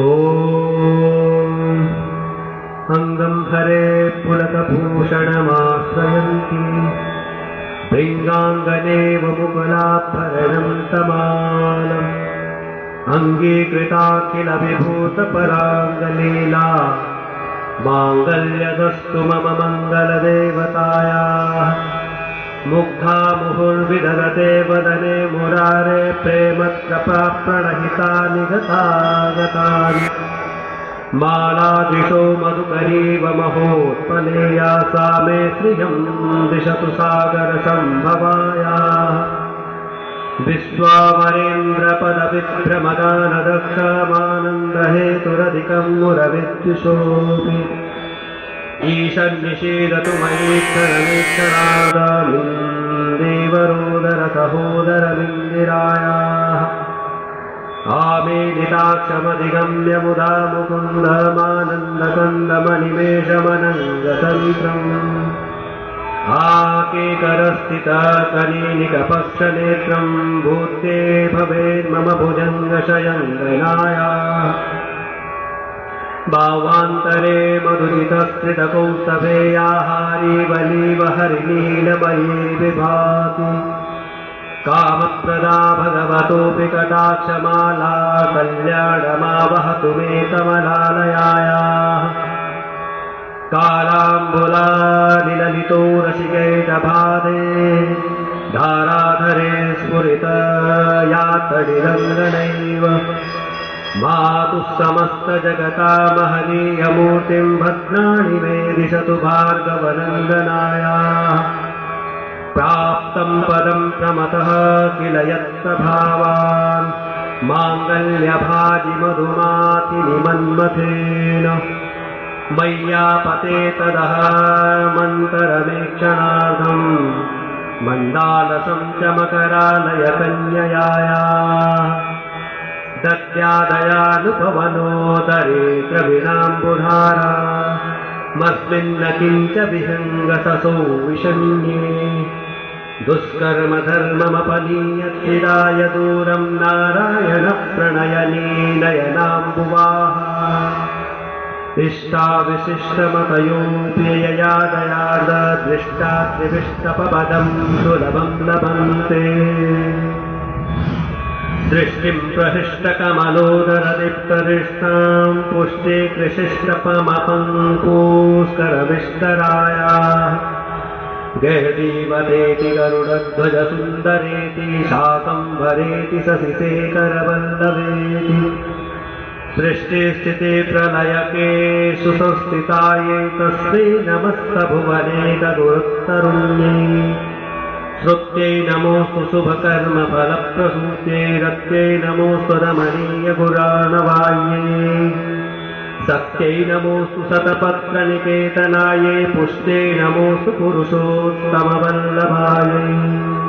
ॐ अङ्गं हरे पुलकभूषणमाश्रयन्ति भृङ्गाङ्गनेव मुकुलाभरणं तमालम् अङ्गीकृताखिल विभूतपराङ्गलीला माङ्गल्यदस्तु मम मङ्गलदेवतायाः मुग्धा मुहुर्विदधते वदने मुरारे प्रेमत्रप्रणहिता निगतागतानि मालादिशो मधुकरीव महोत्पलेया सा मे श्रियं दिशतु सागरसम्भवायाः विश्वामरेन्द्रपदविभ्रमदानदक्षमानन्दहेतुरधिकं मुरविद्विषोऽपि ईशन्निषीदतु मयीक्षरमीक्षरादामिन्देवरोदरसहोदरमिन्दिरायाः आमेदिताक्षमधिगम्य मुदा मुकुन्दमानन्दकन्दमनिमेषमनङ्गतन्त्रम् आकेकरस्थितकनीनिकपक्षनेत्रं भूते भवेन्मम भुजङ्गशयङ्गनायाः भावान्तरे मधुरितस्त्रितकौस्तभेयाहारीवलीव हरिनीलमयी विभाति कामप्रदा भगवतोऽपि कटाक्षमाला कल्याणमावहतु मे कमलालयायाः कालाम्बुलानिललितो रसिकैटभादे धाराधरे स्फुरितयात्तडिरङ्गनैव मातुः समस्तजगता महनीयमूर्तिं भद्राणि मे दिशतु भार्गवनन्दनायाः प्राप्तं पदं प्रमतः किल यत्प्रभावान् माङ्गल्यभाजिमधुमातिनिमन्मथेन मय्यापते तदः मन्तरमेक्षणार्थं मण्डालसं च मकरालयकन्ययायाः दद्यादयानुपवनोदरेत्रविणाम्बुधारा मस्मिन्न किञ्च विहङ्गससो विषण्ये दुष्कर्मधर्ममपनीयत्रिदाय दूरं नारायणप्रणयनीनयनाम्बुवाः इष्टाविशिष्टमतयोऽप्ययया दयार्ददृष्टा त्रिविष्टपदं सुलभं लभन्ते दृष्टिं प्रहृष्टकमलोदरदीप्तरिष्टां पुष्टे कृशिष्टपमपङ्कुस्करविष्टरायाः गैर्दीवतेति गरुडध्वजसुन्दरेति शाकम्भरेति शशिशेखरवल्लभेति सृष्टिस्थिते प्रलयके सुसंस्थितायै तस्मै नमस्तभुवनेकगुरुत्तरुण्यै श्रुत्यै नमोऽस्तु शुभकर्मफलप्रसूत्यै रत्यै नमोऽस्तु रमणीयगुराणवायै सत्यै नमोऽस्तु शतपत्रनिकेतनायै पुष्टे नमोऽस्तु पुरुषोत्तमवल्लभायै।